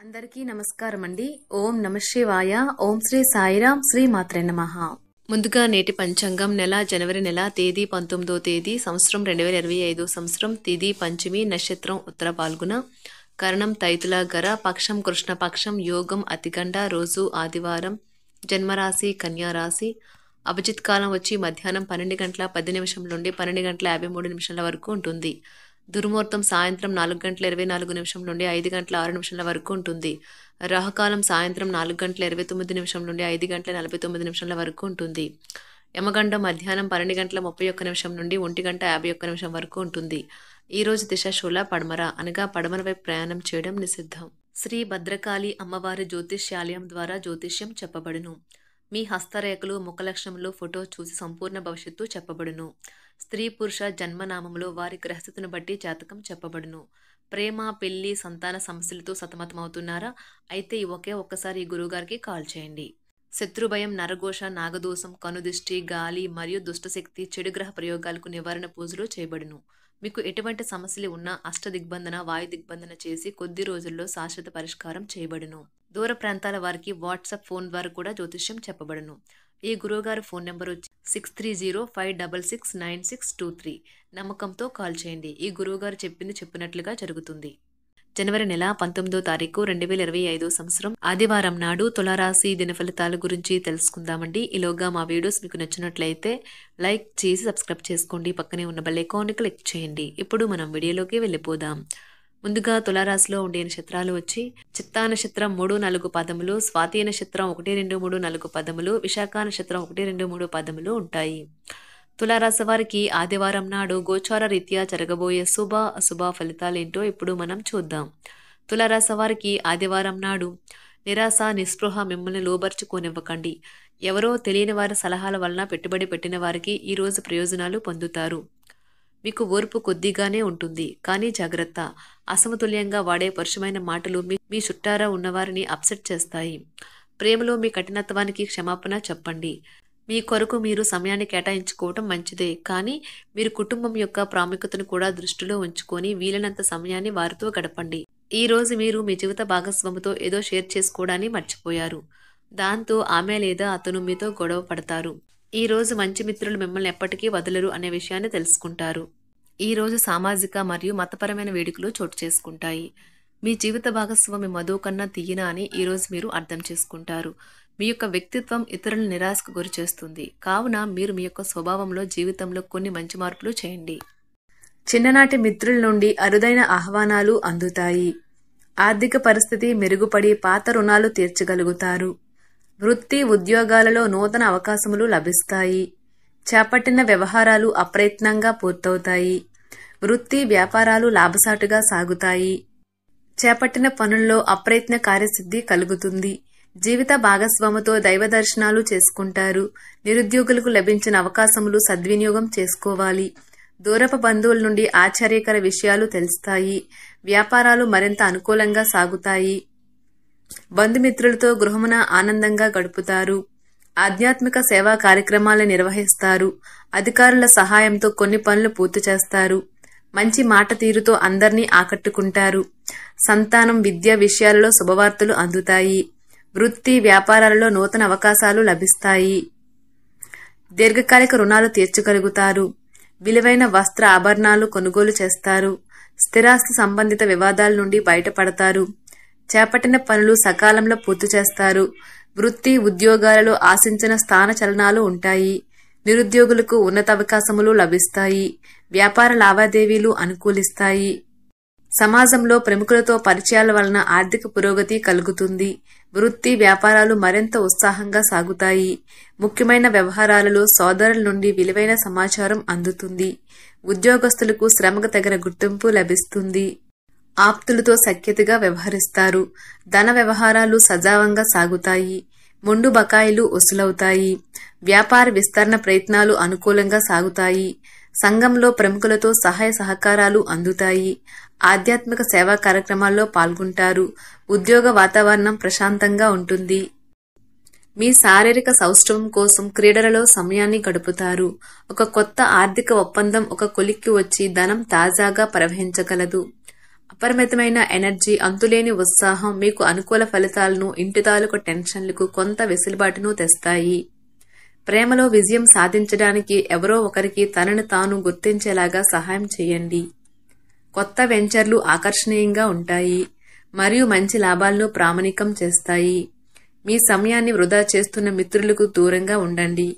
అందరికీ నమస్కారం అండి. ఓం నమః శివాయ. ఓం శ్రీ సాయిరాం. శ్రీ మాత్రే నమః. ముందుగా నేటి పంచాంగం నెల జనవరి నెల తేదీ 19వ తేదీ సంవత్సరం 2025 సంవత్సరం తిథి పంచమి నక్షత్రం ఉత్తర పాల్గొన కరణం తైతుల గర పక్షం కృష్ణపక్షం యోగం అతిగండ రోజు ఆదివారం జన్మరాశి కన్యా రాశి అభిజిత్ కాలం వచ్చి మధ్యాహ్నం 12 గంటల 10 నిమిషం నుండి 12 గంటల 53 నిమిషాల వరకు ఉంటుంది. దుర్ముహూర్తం సాయంత్రం 4 గంటల 24 నిమిషం నుండి 5 గంటల 6 నిమిషాల వరకు ఉంటుంది. రాహుకాలం సాయంత్రం 4 గంటల 29 నిమిషం నుండి 5 గంటల 49 నిమిషాల వరకు ఉంటుంది. యమగండం మధ్యాహ్నం 12 గంటల 31 నిమిషం నుండి 1 గంట 51 నిమిషం వరకు ఉంటుంది. ఈ రోజు దిశ శూల పడమర అనగా పడమర వైపు ప్రయాణం చేయడం నిషిద్ధం. శ్రీ భద్రకాళి అమ్మవారి జ్యోతిష్యాలయం ద్వారా జ్యోతిష్యం చెప్పబడును. మీ హస్తరేఖలు ముఖలక్షణములు ఫోటో చూసి సంపూర్ణ భవిష్యత్తు చెప్పబడును. స్త్రీ పురుష జన్మనామములో వారి గ్రహస్థితిని బట్టి జాతకం చెప్పబడును. ప్రేమ పెళ్లి సంతాన సమస్యలతో సతమతమవుతున్నారా? అయితే ఒక్కసారి ఈ గురువుగారికి కాల్ చేయండి. శత్రుభయం నరఘోష నాగదోషం కనుదిష్టి గాలి మరియు దుష్టశక్తి చెడు గ్రహ ప్రయోగాలకు నివారణ పూజలు చేయబడును. మీకు ఎటువంటి సమస్యలు ఉన్నా అష్టదిగ్బంధన వాయు దిగ్బంధన చేసి కొద్ది రోజుల్లో శాశ్వత పరిష్కారం చేయబడును. దూర ప్రాంతాల వారికి వాట్సాప్ ఫోన్ ద్వారా కూడా జ్యోతిష్యం చెప్పబడును. ఈ గురువుగారి ఫోన్ నెంబర్ వచ్చి 6305669623. నమ్మకంతో కాల్ చేయండి. ఈ గురువుగారు చెప్పింది చెప్పినట్లుగా జరుగుతుంది. జనవరి నెల 19వ తారీఖు 2025 సంవత్సరం ఆదివారం నాడు తులారాశి దినఫలితాల గురించి తెలుసుకుందామండి. ఈలోగా మా వీడియోస్ మీకు నచ్చినట్లయితే లైక్ చేసి సబ్స్క్రైబ్ చేసుకోండి. పక్కనే ఉన్న బెల్ ఐకాన్ని క్లిక్ చేయండి. ఇప్పుడు మనం వీడియోలోకి వెళ్ళిపోదాం. ముందుగా తులారాశిలో ఉండే నక్షత్రాలు వచ్చి చిత్తా నక్షత్రం 3-4 పదములు, స్వాతి నక్షత్రం 1-2-3-4 పదములు, విశాఖ నక్షత్రం 1-2-3 పదములు ఉంటాయి. తులారాశి వారికి ఆదివారం నాడు గోచార రీత్యా జరగబోయే శుభ అశుభ ఫలితాలేంటో ఇప్పుడు మనం చూద్దాం. తులారాశి వారికి ఆదివారం నాడు నిరాశ నిస్పృహ మిమ్మల్ని లోబర్చుకోనివ్వకండి. ఎవరో తెలియని వారి సలహాల వలన పెట్టుబడి పెట్టిన వారికి ఈ రోజు ప్రయోజనాలు పొందుతారు. మీకు ఓర్పు కొద్దిగానే ఉంటుంది, కానీ జాగ్రత్త. అసమతుల్యంగా వాడే పరుషమైన మాటలు మీ చుట్టారా ఉన్నవారిని అప్సెట్ చేస్తాయి. ప్రేమలో మీ కఠినత్వానికి క్షమాపణ చెప్పండి. మీ కొరకు మీరు సమయాన్ని కేటాయించుకోవటం మంచిదే, కానీ మీరు కుటుంబం యొక్క ప్రాముఖ్యతను కూడా దృష్టిలో ఉంచుకొని వీలైనంత సమయాన్ని వారితో గడపండి. ఈ రోజు మీరు మీ జీవిత భాగస్వామితో ఏదో షేర్ చేసుకోవడాన్ని మర్చిపోయారు. దాంతో ఆమె లేదా అతను మీతో గొడవ పడతారు. ఈ రోజు మంచి మిత్రులు మిమ్మల్ని ఎప్పటికీ వదలరు అనే విషయాన్ని తెలుసుకుంటారు. ఈ రోజు సామాజిక మరియు మతపరమైన వేడుకలు చోటు చేసుకుంటాయి. మీ జీవిత భాగస్వామి మధు కన్నా తీయన అని ఈ రోజు మీరు అర్థం చేసుకుంటారు. మీ యొక్క వ్యక్తిత్వం ఇతరులను నిరాశకు గురి చేస్తుంది. కావున మీరు మీ యొక్క స్వభావంలో జీవితంలో కొన్ని మంచి మార్పులు చేయండి. చిన్ననాటి మిత్రుల నుండి అరుదైన ఆహ్వానాలు అందుతాయి. ఆర్థిక పరిస్థితి మెరుగుపడి పాత రుణాలు తీర్చగలుగుతారు. వృత్తి ఉద్యోగాలలో నూతన అవకాశములు లభిస్తాయి. చేపట్టిన వ్యవహారాలు అప్రయత్నంగా పూర్తవుతాయి. వృత్తి వ్యాపారాలు లాభసాటుగా సాగుతాయి. చేపట్టిన పనుల్లో అప్రయత్న కార్యసిద్ధి కలుగుతుంది. జీవిత భాగస్వామితో దైవ దర్శనాలు చేసుకుంటారు. నిరుద్యోగులకు లభించిన అవకాశములు సద్వినియోగం చేసుకోవాలి. దూరపు బంధువుల నుండి ఆశ్చర్యకర విషయాలు తెలుస్తాయి. వ్యాపారాలు మరింత అనుకూలంగా సాగుతాయి. బంధుమిత్రులతో గృహమున ఆనందంగా గడుపుతారు. ఆధ్యాత్మిక సేవా కార్యక్రమాలను నిర్వహిస్తారు. అధికారుల సహాయంతో కొన్ని పనులు పూర్తి చేస్తారు. మంచి మాట తీరుతో అందరినీ ఆకట్టుకుంటారు. సంతానం విద్య విషయాలలో శుభవార్తలు అందుతాయి. వృత్తి వ్యాపారాలలో నూతన అవకాశాలు లభిస్తాయి. దీర్ఘకాలిక రుణాలు తీర్చగలుగుతారు. విలువైన వస్త్ర ఆభరణాలు కొనుగోలు చేస్తారు. స్థిరాస్తి సంబంధిత వివాదాల నుండి బయటపడతారు. చేపట్టిన పనులు సకాలంలో పూర్తి చేస్తారు. వృత్తి ఉద్యోగాలలో ఆశించిన స్థాన చలనాలు ఉంటాయి. నిరుద్యోగులకు ఉన్నత అవకాశములు లభిస్తాయి. వ్యాపార లావాదేవీలు అనుకూలిస్తాయి. సమాజంలో ప్రముఖులతో పరిచయాల వలన ఆర్థిక పురోగతి కలుగుతుంది. వృత్తి వ్యాపారాలు మరింత ఉత్సాహంగా సాగుతాయి. ముఖ్యమైన వ్యవహారాలలో సోదరుల నుండి విలువైన సమాచారం అందుతుంది. ఉద్యోగస్తులకు శ్రమకు తగిన గుర్తింపు లభిస్తుంది. ఆప్తులతో సఖ్యతగా వ్యవహరిస్తారు. ధన వ్యవహారాలు సజావంగా సాగుతాయి. మొండు బకాయిలు వసూలవుతాయి. వ్యాపార విస్తరణ ప్రయత్నాలు అనుకూలంగా సాగుతాయి. సంఘంలో ప్రముఖులతో సహాయ సహకారాలు అందుతాయి. ఆధ్యాత్మిక సేవా కార్యక్రమాల్లో పాల్గొంటారు. ఉద్యోగ వాతావరణం ప్రశాంతంగా ఉంటుంది. మీ శారీరక సౌష్ఠవం కోసం క్రీడలలో సమయాన్ని గడుపుతారు. ఒక కొత్త ఆర్థిక ఒప్పందం ఒక కొలిక్కి వచ్చి ధనం తాజాగా ప్రవహించగలదు. అపరిమితమైన ఎనర్జీ, అంతులేని ఉత్సాహం మీకు అనుకూల ఫలితాలను, ఇంటి తాలూకు టెన్షన్లకు కొంత వెసులుబాటును తెస్తాయి. ప్రేమలో విజయం సాధించడానికి ఎవరో ఒకరికి తనను తాను గుర్తించేలాగా సహాయం చేయండి. కొత్త వెంచర్లు ఆకర్షణీయంగా ఉంటాయి మరియు మంచి లాభాలను ప్రామాణికం చేస్తాయి. మీ సమయాన్ని వృధా చేస్తున్న మిత్రులకు దూరంగా ఉండండి.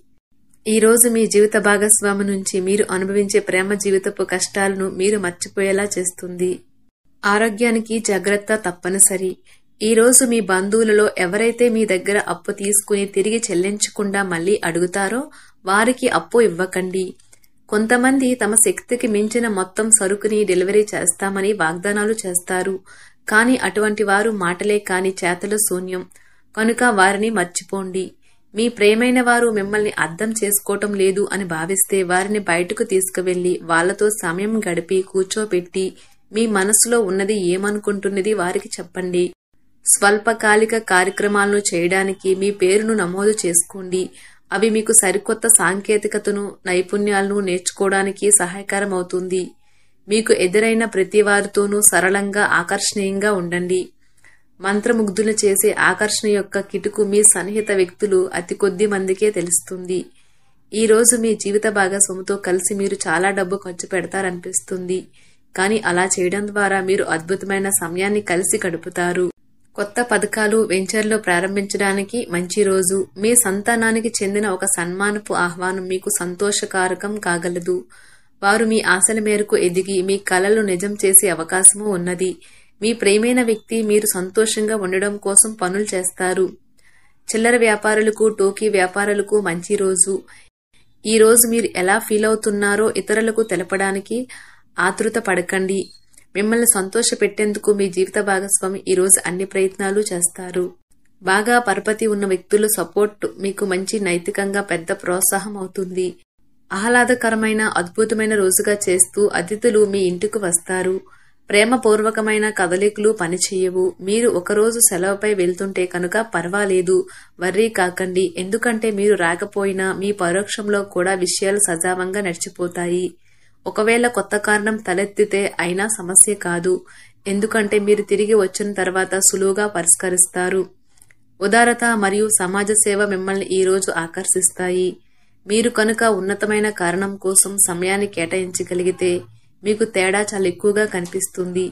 ఈ రోజు మీ జీవిత భాగస్వామి నుంచి మీరు అనుభవించే ప్రేమ జీవితపు కష్టాలను మీరు మర్చిపోయేలా చేస్తుంది. ఆరోగ్యానికి జాగ్రత్త తప్పనిసరి. ఈ రోజు మీ బంధువులలో ఎవరైతే మీ దగ్గర అప్పు తీసుకుని తిరిగి చెల్లించకుండా మళ్లీ అడుగుతారో వారికి అప్పు ఇవ్వకండి. కొంతమంది తమ శక్తికి మించిన మొత్తం సరుకుని డెలివరీ చేస్తామని వాగ్దానాలు చేస్తారు. కానీ అటువంటి వారు మాటలే కాని చేతలు శూన్యం. కనుక వారిని మర్చిపోండి. మీ ప్రేమైన వారు మిమ్మల్ని అర్థం చేసుకోవటం లేదు అని భావిస్తే వారిని బయటకు తీసుకువెళ్లి వాళ్లతో సమయం గడిపి కూర్చోబెట్టి మీ మనసులో ఉన్నది ఏమనుకుంటున్నది వారికి చెప్పండి. స్వల్పకాలిక కార్యక్రమాలను చేయడానికి మీ పేరును నమోదు చేసుకోండి. అవి మీకు సరికొత్త సాంకేతికతను, నైపుణ్యాలను నేర్చుకోవడానికి సహాయకరమవుతుంది. మీకు ఎదురైన ప్రతి వారితోనూ సరళంగా, ఆకర్షణీయంగా ఉండండి. మంత్రముగ్ధులు చేసే ఆకర్షణ యొక్క కిటుకు మీ సన్నిహిత వ్యక్తులు అతి కొద్ది మందికే తెలుస్తుంది. ఈ రోజు మీ జీవిత భాగస్వామితో కలిసి మీరు చాలా డబ్బు ఖర్చు పెడతారనిపిస్తుంది. కానీ అలా చేయడం ద్వారా మీరు అద్భుతమైన సమయాన్ని కలిసి గడుపుతారు. కొత్త పథకాలు, వెంచర్లు ప్రారంభించడానికి మంచి రోజు. మీ సంతానానికి చెందిన ఒక సన్మానపు ఆహ్వానం మీకు సంతోషకారకం కాగలదు. వారు మీ ఆశల మేరకు ఎదిగి మీ కలలు నిజం చేసే అవకాశమూ ఉన్నది. మీ ప్రియమైన వ్యక్తి మీరు సంతోషంగా ఉండడం కోసం పనులు చేస్తారు. చిల్లర వ్యాపారులకు, టోకీ వ్యాపారులకు మంచి రోజు. ఈ రోజు మీరు ఎలా ఫీల్ అవుతున్నారో ఇతరులకు తెలపడానికి ఆతృత పడకండి. మిమ్మల్ని సంతోష పెట్టేందుకు మీ జీవిత భాగస్వామి ఈ రోజు అన్ని ప్రయత్నాలు చేస్తారు. బాగా పరపతి ఉన్న వ్యక్తుల సపోర్ట్ మీకు మంచి నైతికంగా పెద్ద ప్రోత్సాహం అవుతుంది. ఆహ్లాదకరమైన, అద్భుతమైన రోజుగా చేస్తూ అతిథులు మీ ఇంటికి వస్తారు. ప్రేమపూర్వకమైన కదలికలు పనిచేయవు. మీరు ఒకరోజు సెలవుపై వెళ్తుంటే కనుక పర్వాలేదు, వర్రీ కాకండి. ఎందుకంటే మీరు రాకపోయినా మీ పరోక్షంలో కూడా విషయాలు సజావంగా నడిచిపోతాయి. ఒకవేళ కొత్త కారణం తలెత్తితే అయినా సమస్య కాదు. ఎందుకంటే మీరు తిరిగి వచ్చిన తర్వాత సులువుగా పరిష్కరిస్తారు. ఉదారత మరియు సమాజ సేవ మిమ్మల్ని ఈ రోజు ఆకర్షిస్తాయి. మీరు కనుక ఉన్నతమైన కారణం కోసం సమయాన్ని కేటాయించగలిగితే మీకు తేడా చాలా ఎక్కువగా కనిపిస్తుంది.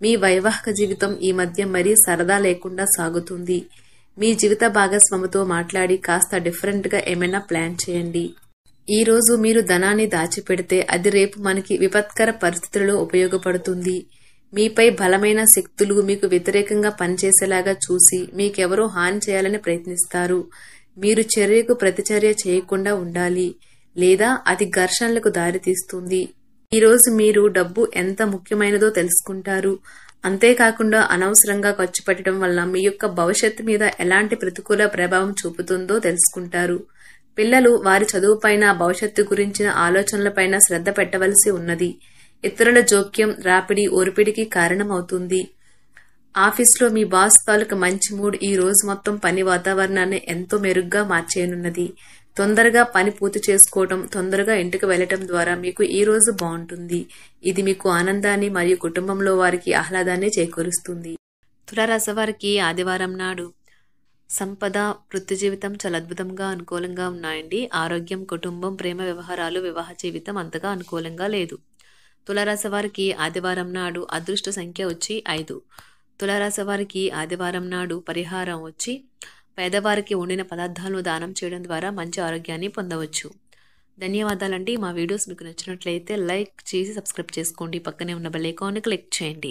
మీ వైవాహిక జీవితం ఈ మధ్య మరీ సరదా లేకుండా సాగుతుంది. మీ జీవిత భాగస్వామితో మాట్లాడి కాస్త డిఫరెంట్ గా ఏమైనా ప్లాన్ చేయండి. ఈ రోజు మీరు ధనాన్ని దాచిపెడితే అది రేపు మనకి విపత్కర పరిస్థితులలో ఉపయోగపడుతుంది. మీపై బలమైన శక్తులు మీకు వ్యతిరేకంగా పనిచేసేలాగా చూసి మీకెవరో హాని చేయాలని ప్రయత్నిస్తారు. మీరు చర్యకు ప్రతిచర్య చేయకుండా ఉండాలి, లేదా అది ఘర్షణలకు దారితీస్తుంది. ఈ రోజు మీరు డబ్బు ఎంత ముఖ్యమైనదో తెలుసుకుంటారు. అంతేకాకుండా అనవసరంగా ఖర్చు పెట్టడం వల్ల మీ యొక్క భవిష్యత్తు మీద ఎలాంటి ప్రతికూల ప్రభావం చూపుతుందో తెలుసుకుంటారు. పిల్లలు వారి చదువుపైన, భవిష్యత్తు గురించిన ఆలోచనలపైన శ్రద్ధ పెట్టవలసి ఉన్నది. ఇతరుల జోక్యం, రాపిడి, ఓర్పిడికి కారణమవుతుంది. ఆఫీస్లో మీ బాస్ తాలూకు మంచి మూడ్ ఈ రోజు మొత్తం పని వాతావరణాన్ని ఎంతో మెరుగ్గా మార్చేయనున్నది. తొందరగా పని పూర్తి చేసుకోవటం, తొందరగా ఇంటికి వెళ్లటం ద్వారా మీకు ఈ రోజు బాగుంటుంది. ఇది మీకు ఆనందాన్ని మరియు కుటుంబంలో వారికి ఆహ్లాదాన్ని చేకూరుస్తుంది. తులారాశి వారికి ఆదివారం నాడు సంపద, వృత్తి జీవితం చాలా అద్భుతంగా, అనుకూలంగా ఉన్నాయండి. ఆరోగ్యం, కుటుంబం, ప్రేమ వ్యవహారాలు, వివాహ జీవితం అంతగా అనుకూలంగా లేదు. తులారాశి వారికి ఆదివారం నాడు అదృష్ట సంఖ్య వచ్చి 5. తులారాశి వారికి ఆదివారం నాడు పరిహారం వచ్చి పేదవారికి వండిన పదార్థాలను దానం చేయడం ద్వారా మంచి ఆరోగ్యాన్ని పొందవచ్చు. ధన్యవాదాలండి. మా వీడియోస్ మీకు నచ్చినట్లయితే లైక్ చేసి సబ్స్క్రైబ్ చేసుకోండి. పక్కనే ఉన్న బెల్ ఐకాన్ని క్లిక్ చేయండి.